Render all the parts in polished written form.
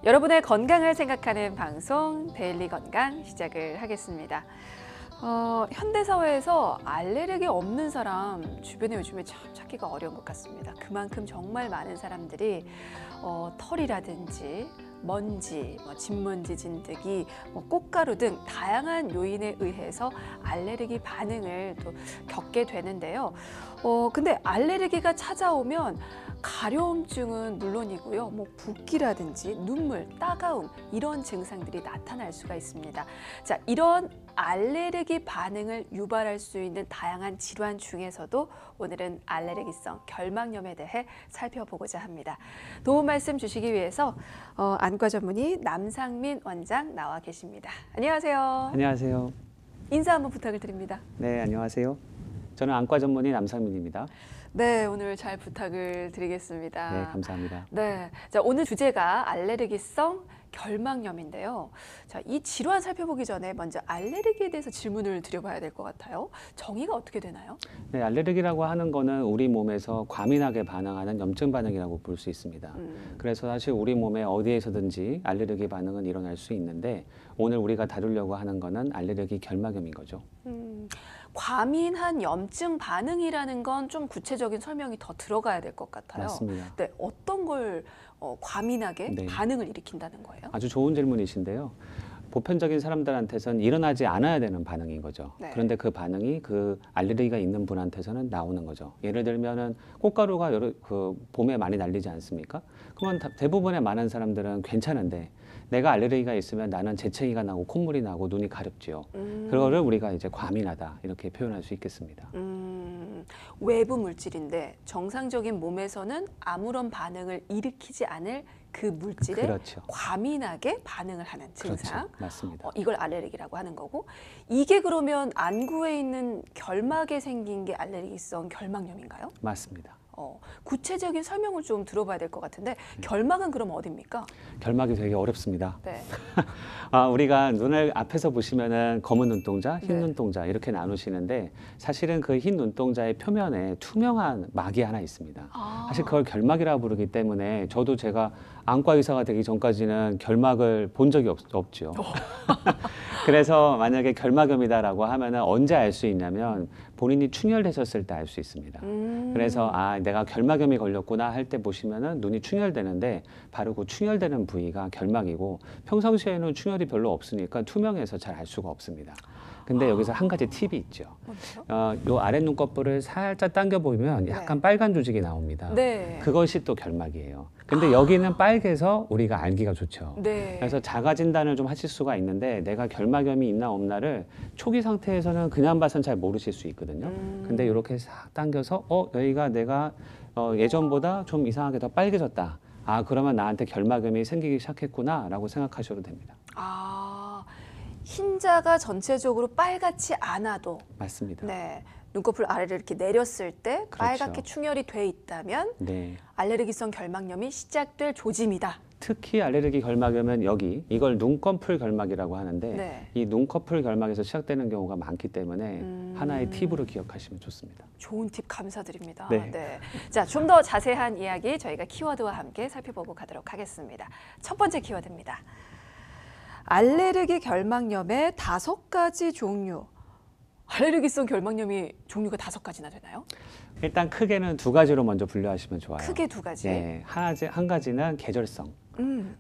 여러분의 건강을 생각하는 방송 데일리 건강 시작을 하겠습니다. 현대사회에서 알레르기 없는 사람 주변에 요즘에 참 찾기가 어려운 것 같습니다. 그만큼 정말 많은 사람들이 털이라든지 먼지, 진먼지 진드기, 꽃가루 등 다양한 요인에 의해서 알레르기 반응을 또 겪게 되는데요. 근데 알레르기가 찾아오면 가려움증은 물론이고요. 붓기라든지 눈물, 따가움 이런 증상들이 나타날 수가 있습니다. 자, 이런 알레르기 반응을 유발할 수 있는 다양한 질환 중에서도 오늘은 알레르기성 결막염에 대해 살펴보고자 합니다. 도움 말씀 주시기 위해서 안과 전문의 남상민 원장 나와 계십니다. 안녕하세요. 안녕하세요. 인사 한번 부탁을 드립니다. 네, 안녕하세요. 저는 안과 전문의 남상민입니다. 네, 오늘 잘 부탁을 드리겠습니다. 네, 감사합니다. 네, 자, 오늘 주제가 알레르기성 결막염인데요. 자, 이 질환 살펴보기 전에 먼저 알레르기에 대해서 질문을 드려봐야 될 것 같아요. 정의가 어떻게 되나요? 네, 알레르기라고 하는 거는 우리 몸에서 과민하게 반응하는 염증 반응이라고 볼 수 있습니다. 그래서 사실 우리 몸에 어디에서든지 알레르기 반응은 일어날 수 있는데 오늘 우리가 다루려고 하는 거는 알레르기 결막염인 거죠. 과민한 염증 반응이라는 건 좀 구체적인 설명이 더 들어가야 될 것 같아요. 맞습니다. 네, 어떤 걸 과민하게 네. 반응을 일으킨다는 거예요? 아주 좋은 질문이신데요. 보편적인 사람들한테선 일어나지 않아야 되는 반응인 거죠. 네. 그런데 그 반응이 그 알레르기가 있는 분한테서는 나오는 거죠. 예를 들면은 꽃가루가 봄에 많이 날리지 않습니까? 그러면 대부분의 많은 사람들은 괜찮은데 내가 알레르기가 있으면 나는 재채기가 나고 콧물이 나고 눈이 가렵지요. 그거를 우리가 이제 과민하다 이렇게 표현할 수 있겠습니다. 외부 물질인데 정상적인 몸에서는 아무런 반응을 일으키지 않을 그 물질에 그렇죠. 과민하게 반응을 하는 증상. 그렇죠. 맞습니다. 이걸 알레르기라고 하는 거고, 이게 그러면 안구에 있는 결막에 생긴 게 알레르기성 결막염인가요? 맞습니다. 구체적인 설명을 좀 들어봐야 될 것 같은데 결막은 그럼 어디입니까? 결막이 되게 어렵습니다. 네. 우리가 눈을 앞에서 보시면은 검은 눈동자, 흰 네. 눈동자 이렇게 나누시는데 사실은 그 흰 눈동자의 표면에 투명한 막이 하나 있습니다. 사실 그걸 결막이라고 부르기 때문에 저도 제가 안과 의사가 되기 전까지는 결막을 본 적이 없죠. 그래서 만약에 결막염이다라고 하면은 언제 알 수 있냐면 본인이 충혈되셨을 때 알 수 있습니다. 그래서 내가 결막염이 걸렸구나 할 때 보시면은 눈이 충혈되는데 바로 그 충혈되는 부위가 결막이고 평상시에는 충혈이 별로 없으니까 투명해서 잘 알 수가 없습니다. 근데 여기서 한 가지 팁이 있죠. 요 아래 눈꺼풀을 살짝 당겨 보면 약간 빨간 조직이 나옵니다. 네. 그것이 또 결막이에요. 근데 여기는 빨개서 우리가 알기가 좋죠. 네. 그래서 자가 진단을 좀 하실 수가 있는데 내가 결막염이 있나 없나를 초기 상태에서는 그냥 봐선 잘 모르실 수 있거든요. 근데 이렇게 싹 당겨서 여기가 내가 예전보다 좀 이상하게 더 빨개졌다. 그러면 나한테 결막염이 생기기 시작했구나 라고 생각하셔도 됩니다. 흰자가 전체적으로 빨갛지 않아도 맞습니다. 네, 눈꺼풀 아래를 이렇게 내렸을 때 그렇죠. 빨갛게 충혈이 돼 있다면 네. 알레르기성 결막염이 시작될 조짐이다. 특히 알레르기 결막염은 이걸 눈꺼풀 결막이라고 하는데 네. 이 눈꺼풀 결막에서 시작되는 경우가 많기 때문에 하나의 팁으로 기억하시면 좋습니다. 좋은 팁 감사드립니다. 네. 자, 좀 더 자세한 이야기 저희가 키워드와 함께 살펴보고 가도록 하겠습니다. 첫 번째 키워드입니다. 알레르기 결막염의 5가지 종류. 알레르기성 결막염이 종류가 5가지나 되나요? 일단 크게는 2가지로 먼저 분류하시면 좋아요. 크게 2가지. 네, 한 가지는 계절성.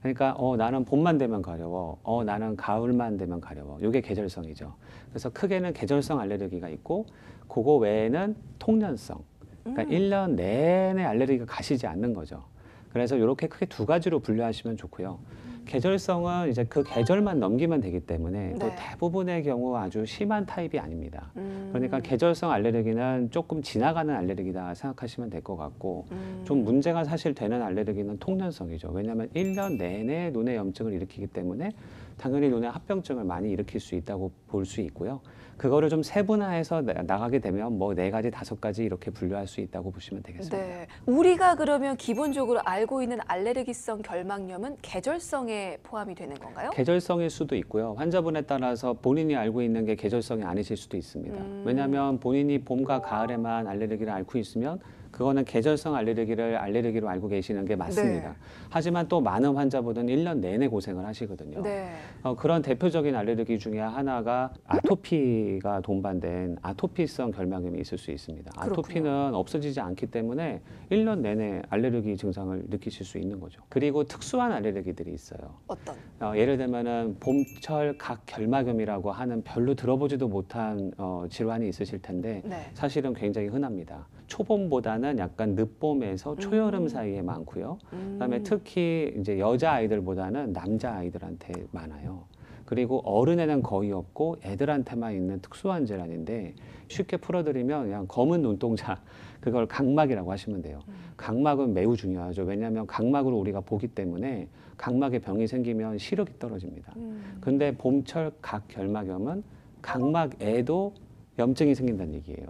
그러니까 나는 봄만 되면 가려워. 나는 가을만 되면 가려워. 이게 계절성이죠. 그래서 크게는 계절성 알레르기가 있고 그거 외에는 통년성. 그러니까 1년 내내 알레르기가 가시지 않는 거죠. 그래서 이렇게 크게 2가지로 분류하시면 좋고요. 계절성은 이제 그 계절만 넘기면 되기 때문에 또 대부분의 경우 아주 심한 타입이 아닙니다. 그러니까 계절성 알레르기는 조금 지나가는 알레르기다 생각하시면 될 것 같고 좀 문제가 사실 되는 알레르기는 통년성이죠. 왜냐하면 1년 내내 눈의 염증을 일으키기 때문에 당연히 눈의 합병증을 많이 일으킬 수 있다고 볼 수 있고요. 그거를 좀 세분화해서 나가게 되면 4가지, 5가지 이렇게 분류할 수 있다고 보시면 되겠습니다. 네. 우리가 그러면 기본적으로 알고 있는 알레르기성 결막염은 계절성에 포함이 되는 건가요? 계절성일 수도 있고요. 환자분에 따라서 본인이 알고 있는 게 계절성이 아니실 수도 있습니다. 왜냐하면 본인이 봄과 가을에만 알레르기를 앓고 있으면 그거는 계절성 알레르기로 알고 계시는 게 맞습니다. 네. 하지만 또 많은 환자분은 1년 내내 고생을 하시거든요. 네. 그런 대표적인 알레르기 중에 하나가 아토피가 동반된 아토피성 결막염이 있을 수 있습니다. 그렇군요. 아토피는 없어지지 않기 때문에 1년 내내 알레르기 증상을 느끼실 수 있는 거죠. 그리고 특수한 알레르기들이 있어요. 어떤? 예를 들면은 봄철 각 결막염이라고 하는 별로 들어보지도 못한 질환이 있으실 텐데 네. 사실은 굉장히 흔합니다. 초봄보다는 약간 늦봄에서 초여름 사이에 많고요. 그다음에 특히 이제 여자 아이들보다는 남자 아이들한테 많아요. 그리고 어른에는 거의 없고 애들한테만 있는 특수한 질환인데 쉽게 풀어드리면 그냥 검은 눈동자 그걸 각막이라고 하시면 돼요. 각막은 매우 중요하죠. 왜냐하면 각막으로 우리가 보기 때문에 각막에 병이 생기면 시력이 떨어집니다. 근데 봄철 각 결막염은 각막에도 염증이 생긴다는 얘기예요.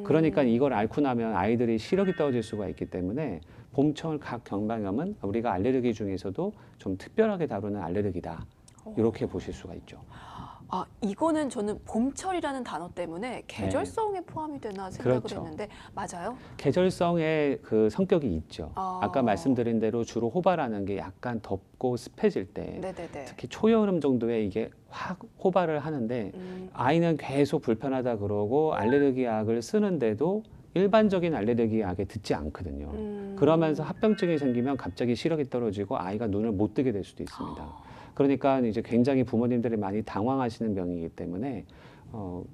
그러니까 이걸 앓고 나면 아이들이 시력이 떨어질 수가 있기 때문에 봄철 각 결막염은 우리가 알레르기 중에서도 좀 특별하게 다루는 알레르기다. 이렇게 보실 수가 있죠. 아, 이거는 저는 봄철이라는 단어 때문에 계절성에 포함이 되나 생각을 그렇죠. 했는데 맞아요? 계절성의 그 성격이 있죠. 아. 아까 말씀드린 대로 주로 호발하는 게 약간 덥고 습해질 때 네네네. 특히 초여름 정도에 이게 확 호발을 하는데 아이는 계속 불편하다 그러고 알레르기 약을 쓰는데도 일반적인 알레르기 약에 듣지 않거든요. 그러면서 합병증이 생기면 갑자기 시력이 떨어지고 아이가 눈을 못 뜨게 될 수도 있습니다. 그러니까 이제 굉장히 부모님들이 많이 당황하시는 병이기 때문에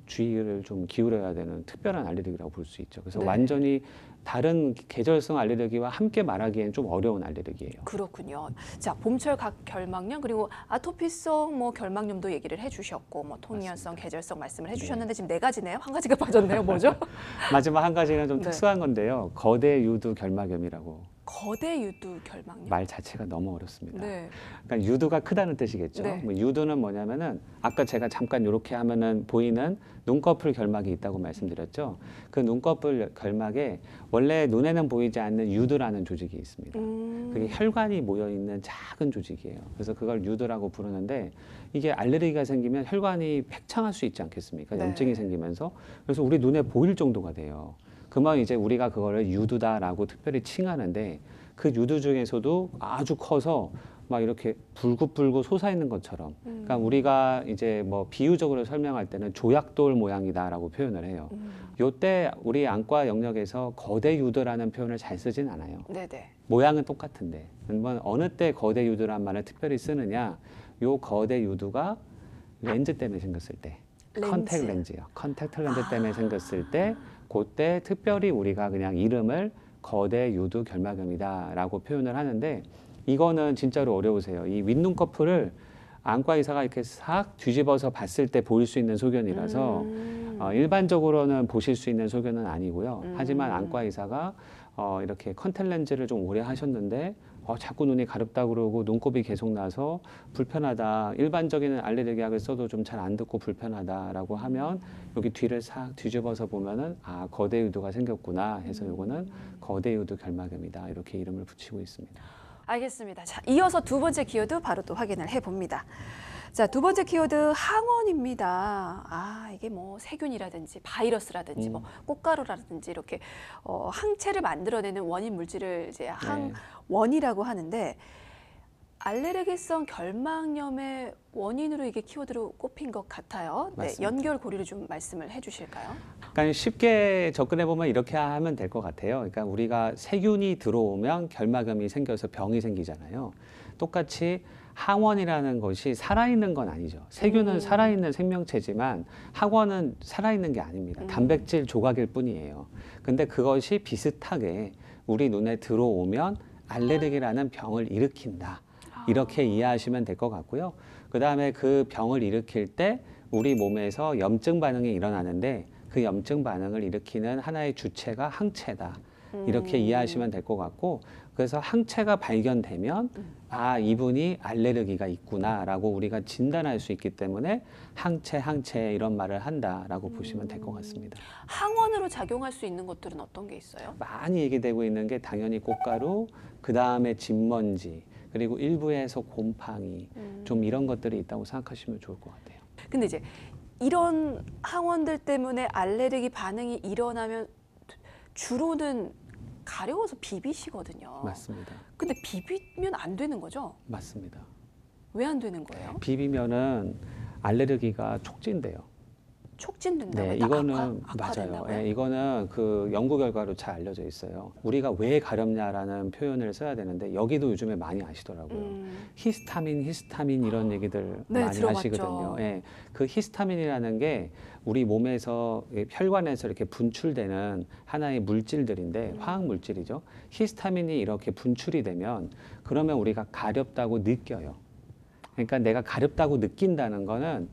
주의를 좀 기울여야 되는 특별한 알레르기라고 볼 수 있죠. 그래서 네. 완전히 다른 계절성 알레르기와 함께 말하기엔 좀 어려운 알레르기예요. 그렇군요. 자, 봄철 각 결막염 그리고 아토피성 뭐 결막염도 얘기를 해주셨고 뭐 통이염성, 계절성 말씀을 해주셨는데 지금 네 가지네요. 한 가지가 빠졌네요. 뭐죠? 마지막 한 가지는 좀 네. 특수한 건데요. 거대 유두 결막염이라고. 거대 유두 결막염. 말 자체가 너무 어렵습니다. 네. 그러니까 유두가 크다는 뜻이겠죠. 네. 뭐 유두는 뭐냐면은 아까 제가 잠깐 이렇게 하면은 보이는 눈꺼풀 결막이 있다고 말씀드렸죠. 그 눈꺼풀 결막에 원래 눈에는 보이지 않는 유두라는 조직이 있습니다. 그게 혈관이 모여 있는 작은 조직이에요. 그래서 그걸 유두라고 부르는데 이게 알레르기가 생기면 혈관이 팽창할 수 있지 않겠습니까? 네. 염증이 생기면서 그래서 우리 눈에 보일 정도가 돼요. 그러면 이제 우리가 그거를 유두다라고 특별히 칭하는데 그 유두 중에서도 아주 커서 막 이렇게 불긋불긋 솟아있는 것처럼 그러니까 우리가 이제 뭐 비유적으로 설명할 때는 조약돌 모양이다라고 표현을 해요. 요때 우리 안과 영역에서 거대 유두라는 표현을 잘 쓰진 않아요. 네네. 모양은 똑같은데 그러면 어느 때 거대 유두란 말을 특별히 쓰느냐 요 거대 유두가 렌즈 때문에 생겼을 때 컨택 렌즈요. 컨택트 렌즈 때문에 생겼을 때 그때 특별히 우리가 그냥 이름을 거대 유두 결막염이다라고 표현을 하는데 이거는 진짜로 어려우세요. 이 윗눈꺼풀을 안과 의사가 이렇게 싹 뒤집어서 봤을 때 보일 수 있는 소견이라서 일반적으로는 보실 수 있는 소견은 아니고요. 하지만 안과 의사가 이렇게 컨택 렌즈를 좀 오래 하셨는데 자꾸 눈이 가렵다 그러고 눈곱이 계속 나서 불편하다. 일반적인 알레르기 약을 써도 좀 잘 안 듣고 불편하다라고 하면 여기 뒤를 싹 뒤집어서 보면은 거대 유두가 생겼구나 해서 요거는 거대 유두 결막염이다. 이렇게 이름을 붙이고 있습니다. 알겠습니다. 자, 이어서 두 번째 키워드 바로 또 확인을 해봅니다. 자, 두 번째 키워드 항원입니다. 이게 뭐 세균이라든지 바이러스라든지 뭐 꽃가루라든지 이렇게 항체를 만들어내는 원인 물질을 이제 항원이라고 하는데 알레르기성 결막염의 원인으로 이게 키워드로 꼽힌 것 같아요. 네, 연결 고리를 좀 말씀을 해주실까요? 그러니까 쉽게 접근해 보면 이렇게 하면 될 것 같아요. 그러니까 우리가 세균이 들어오면 결막염이 생겨서 병이 생기잖아요. 똑같이 항원이라는 것이 살아있는 건 아니죠. 세균은 살아있는 생명체지만 항원은 살아있는 게 아닙니다. 단백질 조각일 뿐이에요. 근데 그것이 비슷하게 우리 눈에 들어오면 알레르기라는 병을 일으킨다. 이렇게 이해하시면 될 것 같고요. 그 다음에 그 병을 일으킬 때 우리 몸에서 염증 반응이 일어나는데 그 염증 반응을 일으키는 하나의 주체가 항체다. 이렇게 이해하시면 될 것 같고 그래서 항체가 발견되면 이분이 알레르기가 있구나라고 우리가 진단할 수 있기 때문에 항체 이런 말을 한다라고 보시면 될 것 같습니다. 항원으로 작용할 수 있는 것들은 어떤 게 있어요? 많이 얘기되고 있는 게 당연히 꽃가루, 그 다음에 진먼지, 그리고 일부에서 곰팡이 좀 이런 것들이 있다고 생각하시면 좋을 것 같아요. 근데 이제 이런 항원들 때문에 알레르기 반응이 일어나면 주로는 가려워서 비비시거든요. 맞습니다. 근데 비비면 안 되는 거죠? 맞습니다. 왜 안 되는 거예요? 비비면은 알레르기가 촉진돼요. 촉진된다고요? 네, 딱 이거는 맞아요. 악화된다고요? 네, 이거는 그 연구 결과로 잘 알려져 있어요. 우리가 왜 가렵냐라는 표현을 써야 되는데 여기도 요즘에 많이 아시더라고요. 히스타민 이런 얘기들 네, 많이 들어봤죠. 하시거든요. 예, 그 히스타민이라는 게 우리 몸에서 혈관에서 이렇게 분출되는 하나의 물질들인데 화학 물질이죠. 히스타민이 이렇게 분출이 되면 그러면 우리가 가렵다고 느껴요. 그러니까 내가 가렵다고 느낀다는 거는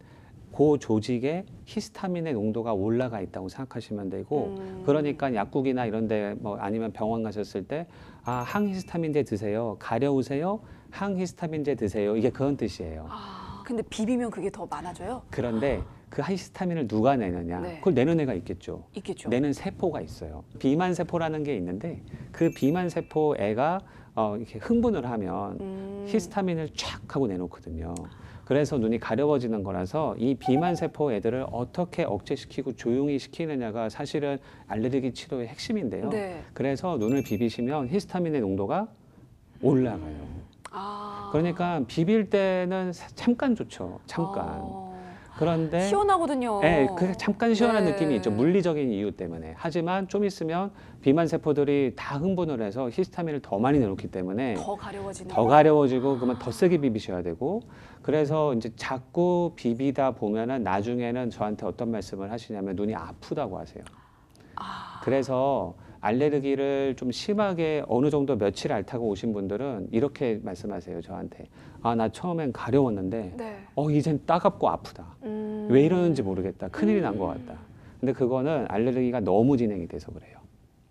그 조직에 히스타민의 농도가 올라가 있다고 생각하시면 되고 그러니까 약국이나 이런 데 뭐 아니면 병원 가셨을 때 아, 항히스타민제 드세요. 가려우세요? 항히스타민제 드세요. 이게 그런 뜻이에요. 아, 근데 비비면 그게 더 많아져요? 그런데 그 히스타민을 누가 내느냐? 네. 그걸 내는 애가 있겠죠. 있겠죠. 내는 세포가 있어요. 비만 세포라는 게 있는데 그 비만 세포 애가 이렇게 흥분을 하면 히스타민을 쫙 하고 내놓거든요. 그래서 눈이 가려워지는 거라서 이 비만 세포 애들을 어떻게 억제시키고 조용히 시키느냐가 사실은 알레르기 치료의 핵심인데요. 네. 그래서 눈을 비비시면 히스타민의 농도가 올라가요. 아. 그러니까 비빌 때는 잠깐 좋죠. 잠깐. 그런데 시원하거든요. 네, 그 잠깐 시원한 네. 느낌이 있죠. 물리적인 이유 때문에. 하지만 좀 있으면 비만 세포들이 다 흥분을 해서 히스타민을 더 많이 내놓기 때문에 더 가려워지는 더 가려워지고 그러면 더 세게 비비셔야 되고 그래서 이제 자꾸 비비다 보면은 나중에는 저한테 어떤 말씀을 하시냐면 눈이 아프다고 하세요. 그래서 알레르기를 좀 심하게 어느 정도 며칠 앓다가 오신 분들은 이렇게 말씀하세요 저한테. 아, 나 처음엔 가려웠는데 네. 이젠 따갑고 아프다. 왜 이러는지 모르겠다. 큰일이 난 것 같다. 근데 그거는 알레르기가 너무 진행이 돼서 그래요.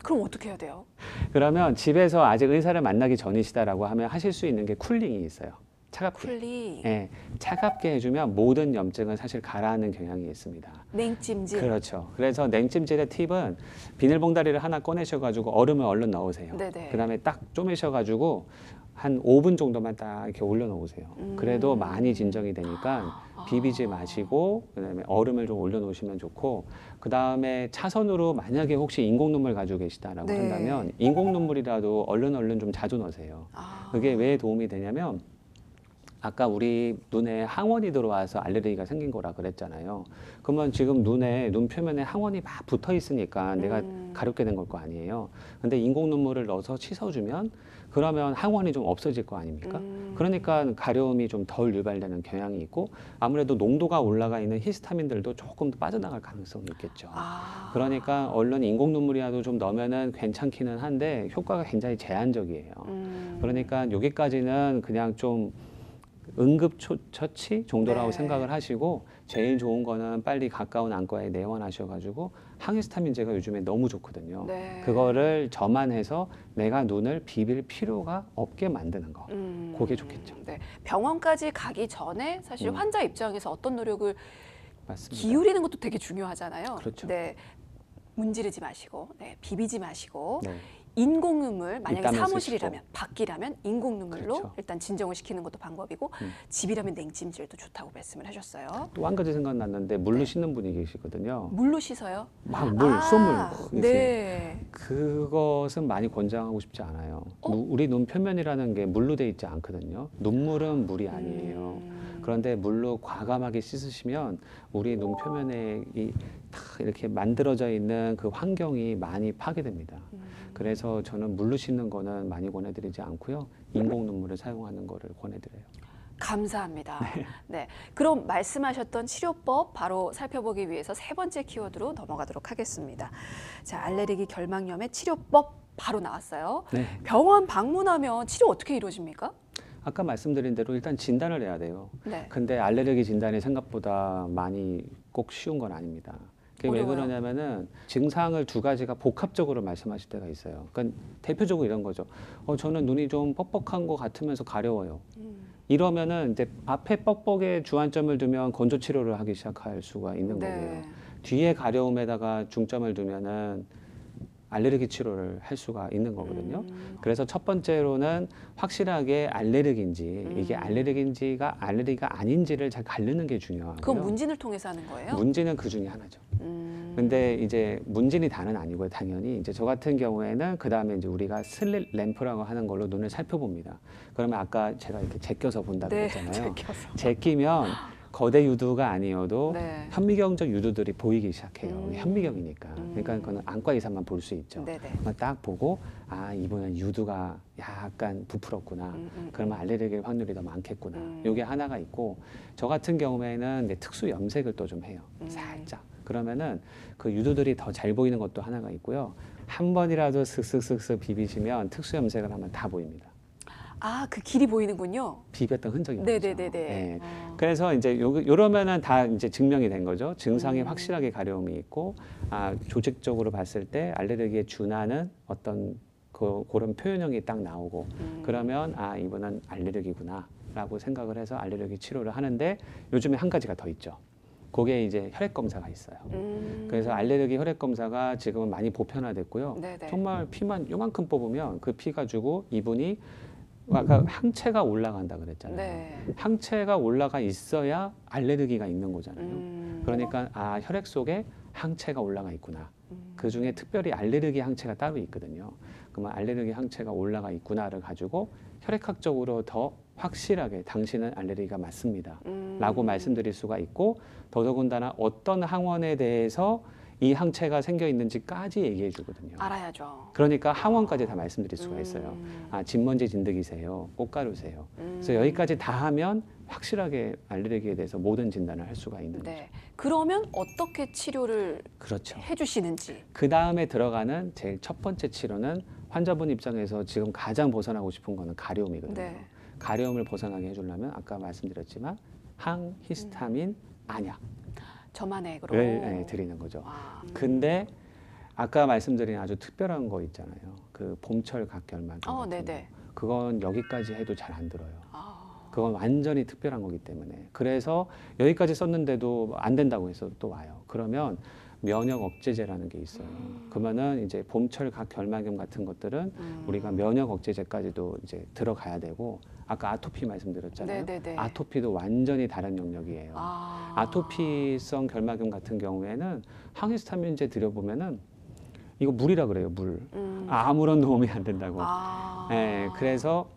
그럼 어떻게 해야 돼요? 그러면 집에서 아직 의사를 만나기 전이시다라고 하면 하실 수 있는 게 쿨링이 있어요. 차갑게. 쿨리, 예, 차갑게 해주면 모든 염증은 사실 가라앉는 경향이 있습니다. 냉찜질. 그렇죠. 그래서 냉찜질의 팁은 비닐봉다리를 하나 꺼내셔가지고 얼음을 얼른 넣으세요. 네네. 그 다음에 딱 쪼매셔가지고 한 5분 정도만 딱 이렇게 올려놓으세요. 그래도 많이 진정이 되니까 비비지 마시고 그다음에 얼음을 좀 올려놓으시면 좋고 그 다음에 차선으로 만약에 혹시 인공 눈물 가지고 계시다라고 네. 한다면 인공 눈물이라도 얼른 좀 자주 넣으세요. 그게 왜 도움이 되냐면 아까 우리 눈에 항원이 들어와서 알레르기가 생긴 거라 그랬잖아요. 그러면 지금 눈 표면에 항원이 막 붙어 있으니까 내가 가렵게 된 걸 거 아니에요. 근데 인공 눈물을 넣어서 씻어주면 그러면 항원이 좀 없어질 거 아닙니까? 그러니까 가려움이 좀 덜 유발되는 경향이 있고 아무래도 농도가 올라가 있는 히스타민들도 조금 더 빠져나갈 가능성이 있겠죠. 그러니까 얼른 인공 눈물이라도 좀 넣으면은 괜찮기는 한데 효과가 굉장히 제한적이에요. 그러니까 여기까지는 그냥 좀 응급처치 정도라고 네. 생각을 하시고 제일 좋은 거는 빨리 가까운 안과에 내원하셔가지고 항히스타민제가 요즘에 너무 좋거든요. 네. 그거를 저만해서 내가 눈을 비빌 필요가 없게 만드는 거. 그게 좋겠죠. 네. 병원까지 가기 전에 사실 환자 입장에서 어떤 노력을 맞습니다. 기울이는 것도 되게 중요하잖아요. 그렇죠. 네. 문지르지 마시고, 네. 비비지 마시고, 네. 인공 눈물 만약에 입담을 사무실이라면 밖이라면 인공 눈물로 그렇죠. 일단 진정을 시키는 것도 방법이고 집이라면 냉찜질도 좋다고 말씀을 하셨어요. 또 한 가지 생각났는데 물로 씻는 분이 계시거든요. 물로 씻어요? 막 수돗물. 네. 그것은 많이 권장하고 싶지 않아요. 우리 눈 표면이라는 게 물로 돼 있지 않거든요. 눈물은 물이 아니에요. 그런데 물로 과감하게 씻으시면 우리 눈 표면에 다 이렇게 만들어져 있는 그 환경이 많이 파괴됩니다. 그래서 저는 물로 씻는 거는 많이 권해드리지 않고요. 인공 눈물을 사용하는 거를 권해드려요. 감사합니다. 네. 그럼 말씀하셨던 치료법 바로 살펴보기 위해서 세 번째 키워드로 넘어가도록 하겠습니다. 자, 알레르기 결막염의 치료법 바로 나왔어요. 네. 병원 방문하면 치료 어떻게 이루어집니까? 아까 말씀드린 대로 일단 진단을 해야 돼요. 네. 근데 알레르기 진단이 생각보다 많이 꼭 쉬운 건 아닙니다. 그게 왜 어려워요? 그러냐면은 증상을 두 가지가 복합적으로 말씀하실 때가 있어요. 그러니까 대표적으로 이런 거죠. 저는 눈이 좀 뻑뻑한 것 같으면서 가려워요. 이러면은 이제 앞에 뻑뻑에 주안점을 두면 건조 치료를 하기 시작할 수가 있는 거고요. 뒤에 가려움에다가 중점을 두면은 알레르기 치료를 할 수가 있는 거거든요. 그래서 첫 번째로는 확실하게 알레르기인지 이게 알레르기인지가 알레르기가 아닌지를 잘 가르는 게 중요하고요. 그건 문진을 통해서 하는 거예요? 문진은 그 중에 하나죠. 근데 이제 문진이 다는 아니고요, 당연히. 이제 저 같은 경우에는 그 다음에 이제 우리가 슬릿 램프라고 하는 걸로 눈을 살펴봅니다. 그러면 아까 제가 이렇게 제껴서 본다고 네, 했잖아요. 제껴서. 제끼면 거대 유두가 아니어도 네. 현미경적 유두들이 보이기 시작해요. 현미경이니까. 그러니까 그거는 안과 의사만 볼 수 있죠. 네네. 그러면 딱 보고 아 이분은 유두가 약간 부풀었구나. 그러면 알레르기 확률이 더 많겠구나. 요게 하나가 있고 저 같은 경우에는 이제 특수 염색을 또 좀 해요. 살짝. 그러면은 그 유두들이 더 잘 보이는 것도 하나가 있고요. 한 번이라도 슥슥슥슥 비비시면 특수 염색을 하면 다 보입니다. 아, 그 길이 보이는군요. 비볐던 흔적이 나죠. 네네네네. 네. 그래서 이제 요러면은 다 이제 증명이 된 거죠. 증상이 확실하게 가려움이 있고, 아, 조직적으로 봤을 때 알레르기에 준하는 어떤 그런 표현형이 딱 나오고, 그러면 아, 이분은 알레르기구나라고 생각을 해서 알레르기 치료를 하는데 요즘에 한 가지가 더 있죠. 그게 이제 혈액 검사가 있어요. 그래서 알레르기 혈액 검사가 지금은 많이 보편화됐고요. 네네. 정말 피만 요만큼 뽑으면 그 피 가지고 이분이 아까 항체가 올라간다 그랬잖아요. 네. 항체가 올라가 있어야 알레르기가 있는 거잖아요. 그러니까 아 혈액 속에 항체가 올라가 있구나. 그 중에 특별히 알레르기 항체가 따로 있거든요. 그러면 알레르기 항체가 올라가 있구나를 가지고 혈액학적으로 더 확실하게 당신은 알레르기가 맞습니다. 라고 말씀드릴 수가 있고 더더군다나 어떤 항원에 대해서 이 항체가 생겨 있는지까지 얘기해 주거든요. 알아야죠. 그러니까 항원까지 다 말씀드릴 수가 있어요. 아, 진먼지 진드기세요. 꽃가루세요. 그래서 여기까지 다 하면 확실하게 알레르기에 대해서 모든 진단을 할 수가 있는 거죠. 네. 그러면 어떻게 치료를 그렇죠. 해주시는지. 그 다음에 들어가는 제일 첫 번째 치료는 환자분 입장에서 지금 가장 벗어나고 싶은 거는 가려움이거든요. 네. 가려움을 벗어나게 해주려면 아까 말씀드렸지만 항히스타민 안약. 저만액으로. 네, 드리는 거죠. 아, 근데 아까 말씀드린 아주 특별한 거 있잖아요. 그 봄철 각결막염 같은 네네. 거. 그건 여기까지 해도 잘 안 들어요. 아, 그건 완전히 특별한 거기 때문에. 그래서 여기까지 썼는데도 안 된다고 해서 또 와요. 그러면 면역 억제제라는 게 있어요. 그러면은 이제 봄철 각결막염 같은 것들은 우리가 면역 억제제까지도 이제 들어가야 되고 아까 아토피 말씀드렸잖아요. 네네네. 아토피도 완전히 다른 영역이에요. 아. 아토피성 결막염 같은 경우에는 항히스타민제 드려보면은 이거 물이라 그래요, 물. 아무런 도움이 안 된다고. 아. 네, 그래서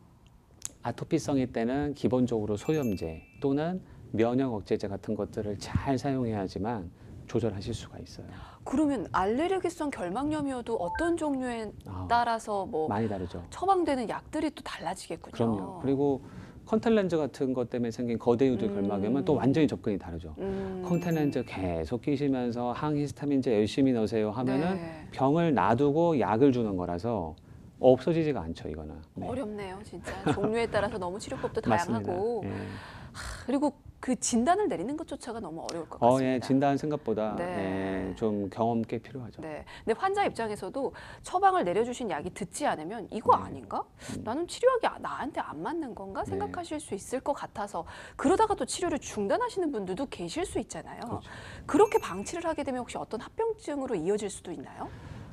아토피성일 때는 기본적으로 소염제 또는 면역 억제제 같은 것들을 잘 사용해야지만 조절하실 수가 있어요. 그러면 알레르기성 결막염이어도 어떤 종류에 아, 따라서 뭐 많이 다르죠. 처방되는 약들이 또 달라지겠군요. 그럼요. 그리고 컨택렌즈 같은 것 때문에 생긴 거대 유두 결막염은 또 완전히 접근이 다르죠. 컨택렌즈 계속 끼시면서 항히스타민제 열심히 넣으세요 하면은 네. 병을 놔두고 약을 주는 거라서 없어지지가 않죠, 이거는. 네. 어렵네요, 진짜. 종류에 따라서 너무 치료법도 맞습니다. 다양하고. 예. 그리고 그 진단을 내리는 것조차가 너무 어려울 것 같습니다. 예, 진단 생각보다 네. 예, 좀 경험 꽤 필요하죠. 네. 근데 환자 입장에서도 처방을 내려주신 약이 듣지 않으면 이거 네. 아닌가? 나는 치료약이 나한테 안 맞는 건가? 생각하실 수 있을 것 같아서 그러다가 또 치료를 중단하시는 분들도 계실 수 있잖아요. 그렇죠. 그렇게 방치를 하게 되면 혹시 어떤 합병증으로 이어질 수도 있나요?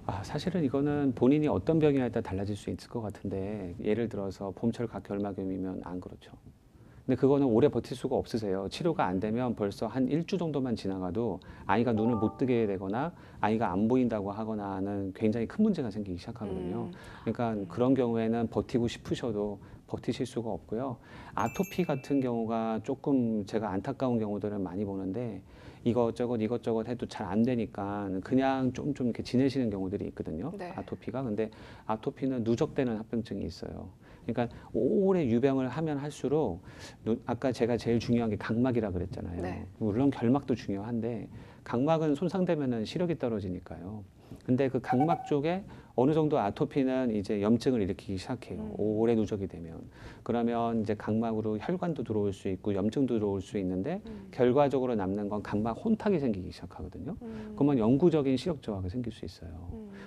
아, 사실은 이거는 본인이 어떤 병이냐에 따라 달라질 수 있을 것 같은데 예를 들어서 봄철 각결막염이면 안 그렇죠. 근데 그거는 오래 버틸 수가 없으세요. 치료가 안 되면 벌써 한 1주 정도만 지나가도 아이가 눈을 못 뜨게 되거나 아이가 안 보인다고 하거나 하는 굉장히 큰 문제가 생기기 시작하거든요. 그러니까 그런 경우에는 버티고 싶으셔도 버티실 수가 없고요. 아토피 같은 경우가 조금 제가 안타까운 경우들을 많이 보는데 이것저것 해도 잘 안 되니까 그냥 좀 이렇게 지내시는 경우들이 있거든요. 네. 아토피가. 근데 아토피는 누적되는 합병증이 있어요. 그러니까 오래 유병을 하면 할수록 아까 제가 제일 중요한 게 각막이라 그랬잖아요. 네. 물론 결막도 중요한데 각막은 손상되면은 시력이 떨어지니까요. 근데 그 각막 쪽에 어느 정도 아토피는 이제 염증을 일으키기 시작해요. 오래 누적이 되면. 그러면 이제 각막으로 혈관도 들어올 수 있고 염증도 들어올 수 있는데 결과적으로 남는 건 각막 혼탁이 생기기 시작하거든요. 그러면 영구적인 시력 저하가 생길 수 있어요.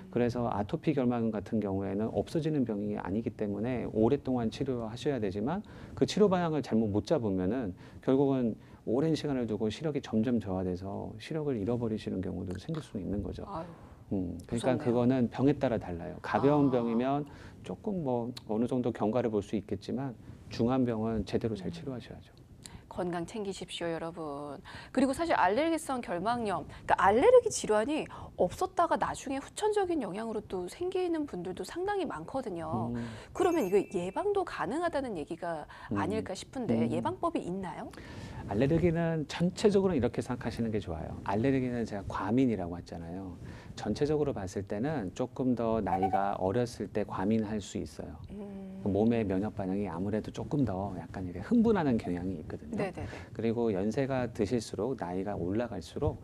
그래서 아토피 결막염 같은 경우에는 없어지는 병이 아니기 때문에 오랫동안 치료하셔야 되지만 그 치료 방향을 잘못 못 잡으면은 결국은 오랜 시간을 두고 시력이 점점 저하돼서 시력을 잃어버리시는 경우도 생길 수 있는 거죠. 아유. 그러니까 무섭네요. 그거는 병에 따라 달라요. 가벼운 아. 병이면 조금 뭐 어느 정도 경과를 볼 수 있겠지만 중한 병은 제대로 잘 치료하셔야죠. 건강 챙기십시오, 여러분. 그리고 사실 알레르기성 결막염, 그러니까 알레르기 질환이 없었다가 나중에 후천적인 영향으로 또 생기는 분들도 상당히 많거든요. 음, 그러면 이거 예방도 가능하다는 얘기가 아닐까 싶은데 음. 예방법이 있나요? 알레르기는 전체적으로 이렇게 생각하시는 게 좋아요. 알레르기는 제가 과민이라고 했잖아요. 전체적으로 봤을 때는 조금 더 나이가 어렸을 때 과민할 수 있어요. 몸의 면역 반응이 아무래도 조금 더 약간 이렇게 흥분하는 경향이 있거든요. 네네네. 그리고 연세가 드실수록 나이가 올라갈수록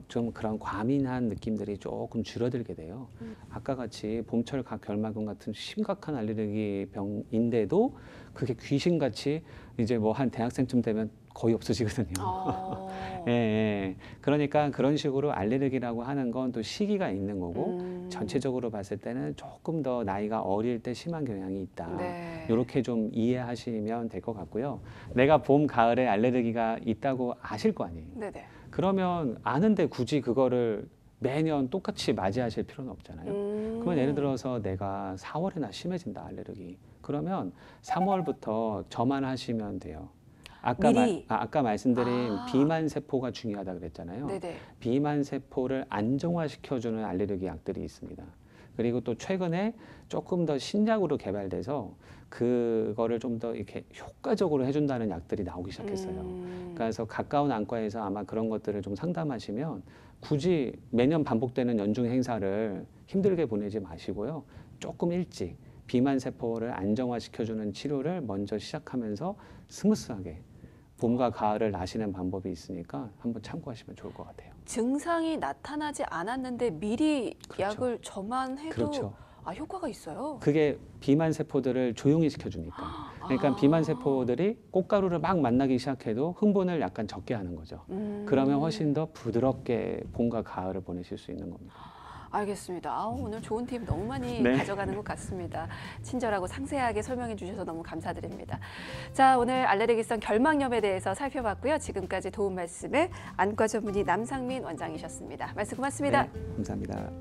좀 그런 과민한 느낌들이 조금 줄어들게 돼요. 아까 같이 봄철 결막염 같은 심각한 알레르기 병인데도 그게 귀신같이 이제 뭐 한 대학생쯤 되면 거의 없어지거든요. 어. 예, 예. 그러니까 그런 식으로 알레르기라고 하는 건 또 시기가 있는 거고 전체적으로 봤을 때는 조금 더 나이가 어릴 때 심한 경향이 있다. 네. 이렇게 좀 이해하시면 될 것 같고요. 내가 봄, 가을에 알레르기가 있다고 아실 거 아니에요. 네네. 그러면 아는데 굳이 그거를 매년 똑같이 맞이하실 필요는 없잖아요. 그러면 예를 들어서 내가 4월에나 심해진다, 알레르기. 그러면 3월부터 저만 하시면 돼요. 미리. 아까 말씀드린 아. 비만 세포가 중요하다 그랬잖아요. 네네. 비만 세포를 안정화시켜주는 알레르기 약들이 있습니다. 그리고 또 최근에 조금 더 신약으로 개발돼서 그거를 좀 더 이렇게 효과적으로 해준다는 약들이 나오기 시작했어요. 그래서 가까운 안과에서 아마 그런 것들을 좀 상담하시면 굳이 매년 반복되는 연중 행사를 힘들게 보내지 마시고요. 조금 일찍 비만 세포를 안정화시켜주는 치료를 먼저 시작하면서 스무스하게 봄과 가을을 나시는 방법이 있으니까 한번 참고하시면 좋을 것 같아요. 증상이 나타나지 않았는데 미리 그렇죠. 약을 저만 해도 그렇죠. 효과가 있어요. 그게 비만 세포들을 조용히 시켜주니까. 그러니까 아. 비만 세포들이 꽃가루를 막 만나기 시작해도 흥분을 약간 적게 하는 거죠. 그러면 훨씬 더 부드럽게 봄과 가을을 보내실 수 있는 겁니다. 알겠습니다. 오늘 좋은 팁 너무 많이 네. 가져가는 것 같습니다. 친절하고 상세하게 설명해 주셔서 너무 감사드립니다. 자, 오늘 알레르기성 결막염에 대해서 살펴봤고요. 지금까지 도움 말씀을 안과 전문의 남상민 원장이셨습니다. 말씀 고맙습니다. 네, 감사합니다.